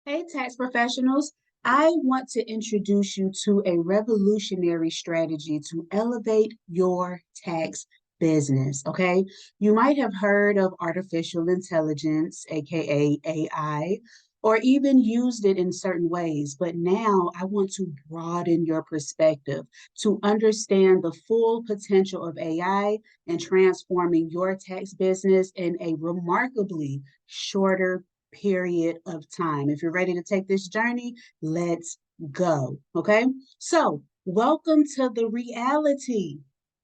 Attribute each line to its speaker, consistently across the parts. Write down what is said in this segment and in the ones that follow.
Speaker 1: Hey, tax professionals. I want to introduce you to a revolutionary strategy to elevate your tax business. Okay. You might have heard of artificial intelligence, AKA AI, or even used it in certain ways. But now I want to broaden your perspective to understand the full potential of AI and transforming your tax business in a remarkably shorter period of time. If you're ready to take this journey, let's go. Okay. So, welcome to the reality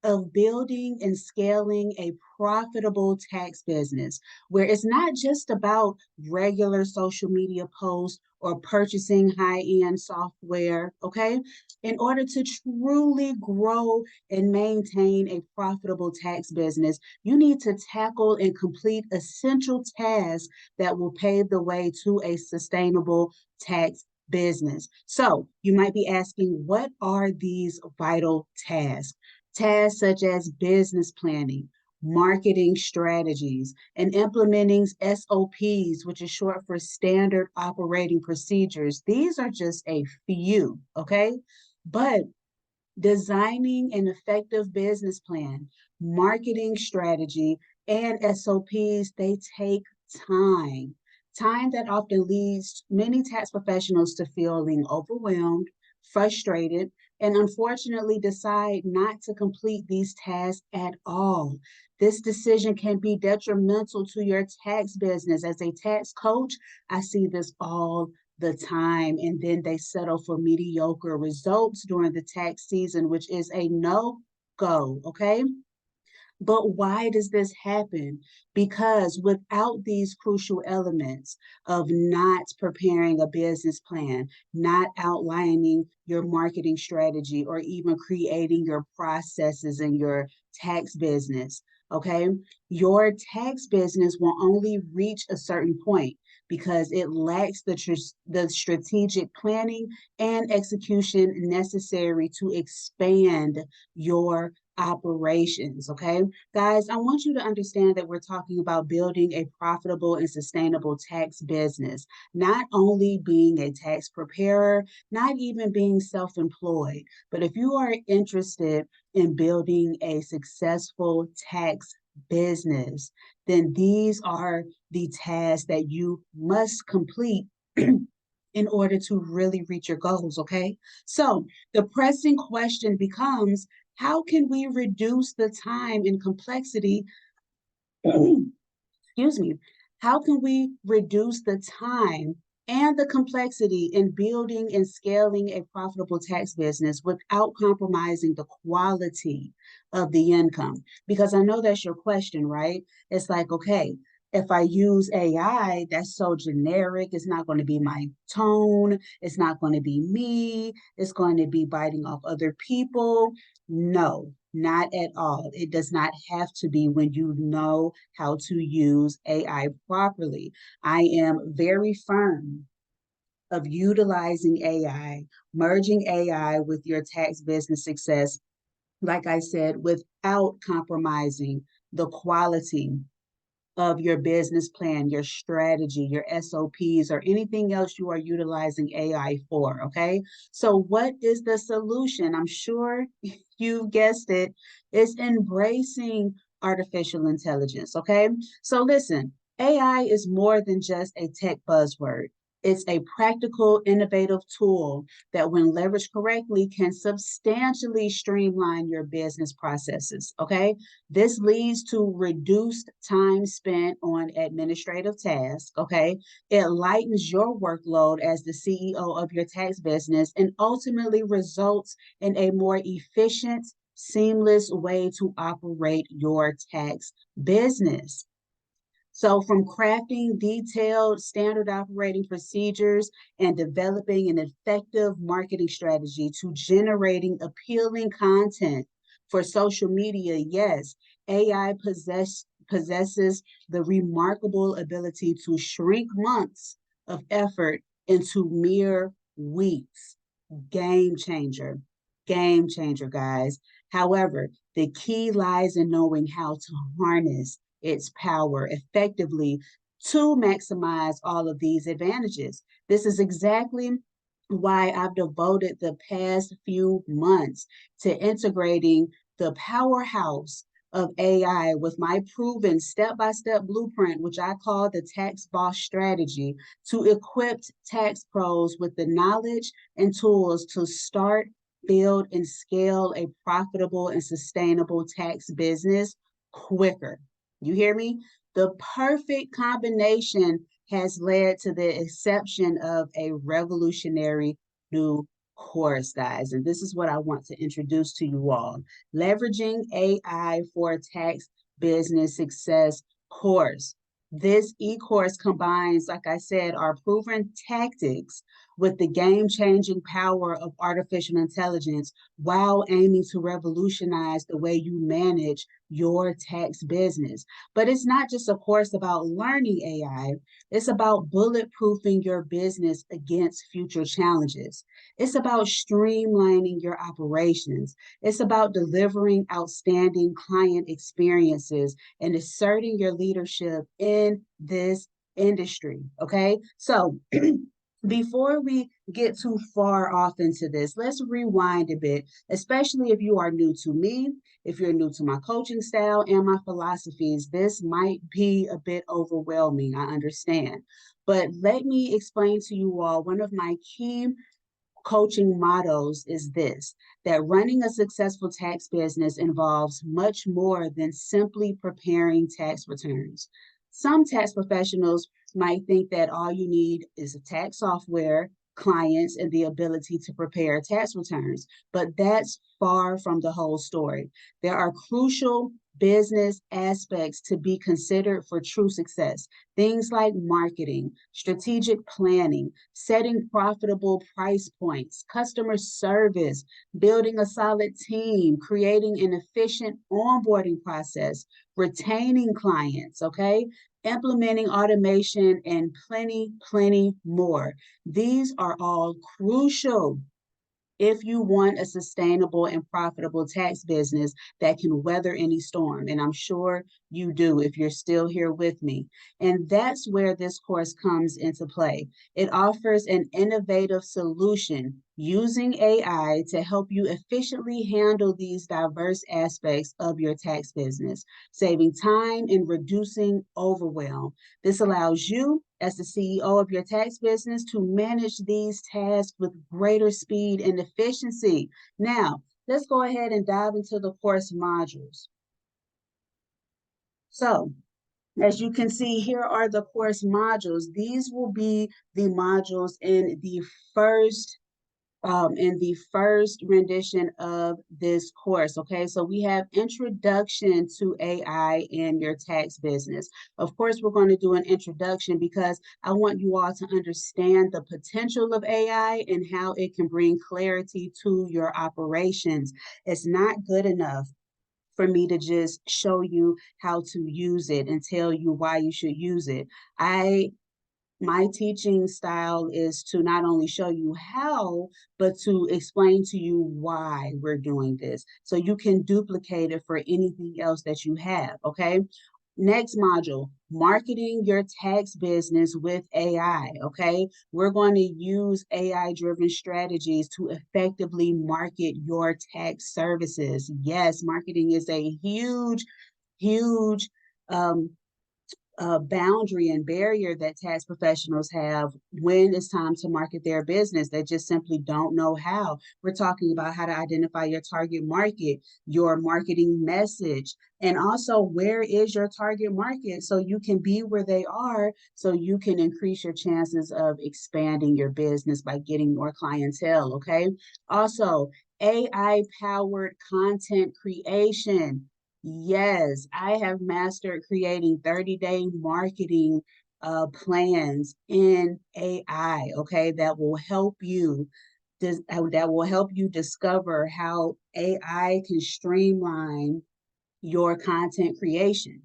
Speaker 1: of building and scaling a profitable tax business where it's not just about regular social media posts or purchasing high end software. Okay. In order to truly grow and maintain a profitable tax business, you need to tackle and complete essential tasks that will pave the way to a sustainable tax business. So you might be asking, what are these vital tasks? Tasks such as business planning, marketing strategies, and implementing SOPs, which is short for standard operating procedures. These are just a few, okay? But designing an effective business plan, marketing strategy, and SOPs, they take time. Time that often leads many tax professionals to feeling overwhelmed, frustrated, and unfortunately decide not to complete these tasks at all. This decision can be detrimental to your tax business. As a tax coach, I see this all the time, and then they settle for mediocre results during the tax season, which is a no go. Okay. But why does this happen? Because without these crucial elements of not preparing a business plan, not outlining your marketing strategy, or even creating your processes in your tax business, okay, your tax business will only reach a certain point because it lacks the strategic planning and execution necessary to expand your operations. Okay. Guys, I want you to understand that we're talking about building a profitable and sustainable tax business, not only being a tax preparer, not even being self employed, but if you are interested in building a successful tax business, then these are the tasks that you must complete in order to really reach your goals, okay? So the pressing question becomes, how can we reduce the time and complexity? Excuse me. How can we reduce the time and the complexity in building and scaling a profitable tax business without compromising the quality of the income? Because I know that's your question, right? It's like, okay, if I use AI, that's so generic. It's not going to be my tone. It's not going to be me. It's going to be biting off other people. No, not at all. It does not have to be when you know how to use AI properly. I am very firm of utilizing AI, merging AI with your tax business success, like I said, without compromising the quality of your business plan, your strategy, your SOPs, or anything else you are utilizing AI for. Okay. So, what is the solution? I'm sure you guessed it, is embracing artificial intelligence. Okay. So, listen, AI is more than just a tech buzzword. It's a practical, innovative tool that, when leveraged correctly, can substantially streamline your business processes. Okay. This leads to reduced time spent on administrative tasks. Okay. It lightens your workload as the CEO of your tax business and ultimately results in a more efficient, seamless way to operate your tax business. So, from crafting detailed standard operating procedures and developing an effective marketing strategy to generating appealing content for social media, yes, AI possesses the remarkable ability to shrink months of effort into mere weeks. Game changer. Game changer, guys. However, the key lies in knowing how to harness its power effectively to maximize all of these advantages. This is exactly why I've devoted the past few months to integrating the powerhouse of AI with my proven step-by-step blueprint, which I call the Tax Boss Strategy, to equip tax pros with the knowledge and tools to start, build, and scale a profitable and sustainable tax business quicker. You hear me? The perfect combination has led to the exception of a revolutionary new course, guys. And this is what I want to introduce to you all. Leveraging AI for Tax Business Success course. This e-course combines, like I said, our proven tactics with the game-changing power of artificial intelligence while aiming to revolutionize the way you manage your tax business. But it's not just a course about learning AI, it's about bulletproofing your business against future challenges. It's about streamlining your operations. It's about delivering outstanding client experiences and asserting your leadership in this industry. Okay. So, before we get too far off into this, let's rewind a bit, especially if you are new to me, if you're new to my coaching style and my philosophies. This might be a bit overwhelming, I understand. But let me explain to you all one of my key coaching mottos is this, that running a successful tax business involves much more than simply preparing tax returns. Some tax professionals might think that all you need is a tax software, clients, and the ability to prepare tax returns, but that's far from the whole story. There are crucial business aspects to be considered for true success. Things like marketing, strategic planning, setting profitable price points, customer service, building a solid team, creating an efficient onboarding process, retaining clients, okay? Implementing automation and plenty more. These are all crucial if you want a sustainable and profitable tax business that can weather any storm. And I'm sure you do if you're still here with me. And that's where this course comes into play. It offers an innovative solution using AI to help you efficiently handle these diverse aspects of your tax business, saving time and reducing overwhelm. This allows you, as the CEO of your tax business, to manage these tasks with greater speed and efficiency. Now, let's go ahead and dive into the course modules. So, as you can see, here are the course modules. These will be the modules in the first rendition of this course. Okay, so we have introduction to AI in your tax business. Of course, we're going to do an introduction because I want you all to understand the potential of AI and how it can bring clarity to your operations. It's not good enough for me to just show you how to use it and tell you why you should use it. My teaching style is to not only show you how, but to explain to you why we're doing this. So you can duplicate it for anything else that you have, okay? Next module, marketing your tax business with AI, okay? We're going to use AI-driven strategies to effectively market your tax services. Yes, marketing is a huge um, boundary and barrier that tax professionals have when it's time to market their business. They just simply don't know how. We're talking about how to identify your target market, your marketing message, and also where is your target market so you can be where they are, so you can increase your chances of expanding your business by getting more clientele, okay? Also, AI powered content creation. Yes, I have mastered creating 30-day marketing plans in AI, okay, that will help you discover how AI can streamline your content creation.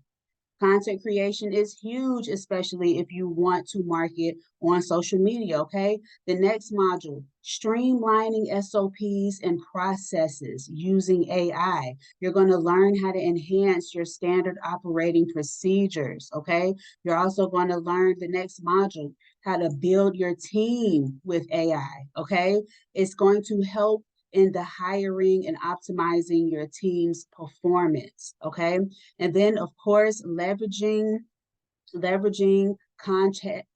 Speaker 1: Content creation is huge, especially if you want to market on social media, okay? The next module, streamlining SOPs and processes using AI. You're going to learn how to enhance your standard operating procedures, okay? You're also going to learn the next module, how to build your team with AI, okay? It's going to help in the hiring and optimizing your team's performance, okay? And then, of course, leveraging contract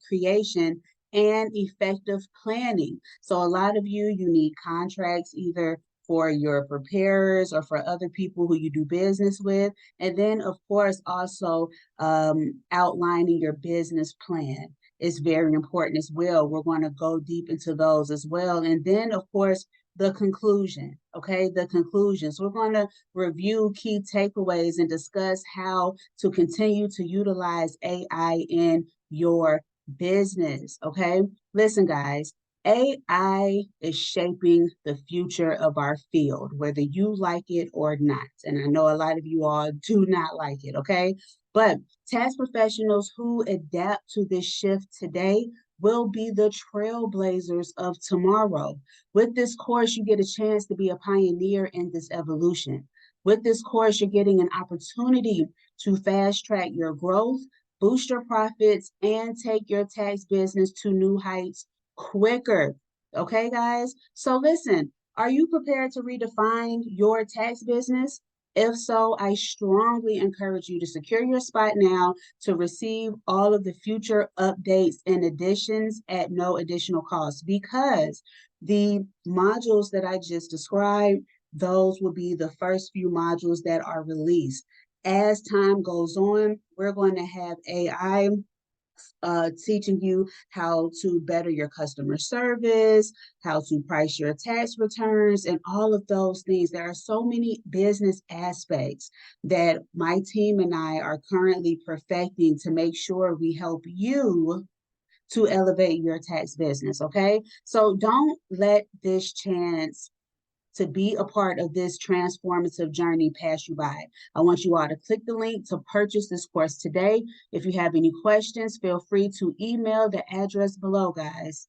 Speaker 1: creation and effective planning. So a lot of you need contracts either for your preparers or for other people who you do business with. And then, of course, also outlining your business plan is very important as well. We're going to go deep into those as well. And then, of course, the conclusion, okay? The conclusion. So we're going to review key takeaways and discuss how to continue to utilize AI in your business, okay? Listen, guys, AI is shaping the future of our field, whether you like it or not. And I know a lot of you all do not like it, okay? But tax professionals who adapt to this shift today will be the trailblazers of tomorrow. With this course, you get a chance to be a pioneer in this evolution. With this course, you're getting an opportunity to fast track your growth, boost your profits, and take your tax business to new heights quicker. Okay, guys? So listen, are you prepared to redefine your tax business? If so, I strongly encourage you to secure your spot now to receive all of the future updates and additions at no additional cost, because the modules that I just described, those will be the first few modules that are released. As time goes on, we're going to have AI teaching you how to better your customer service, how to price your tax returns, and all of those things. There are so many business aspects that my team and I are currently perfecting to make sure we help you to elevate your tax business, okay? So don't let this chance to be a part of this transformative journey pass you by. I want you all to click the link to purchase this course today. If you have any questions, feel free to email the address below, guys.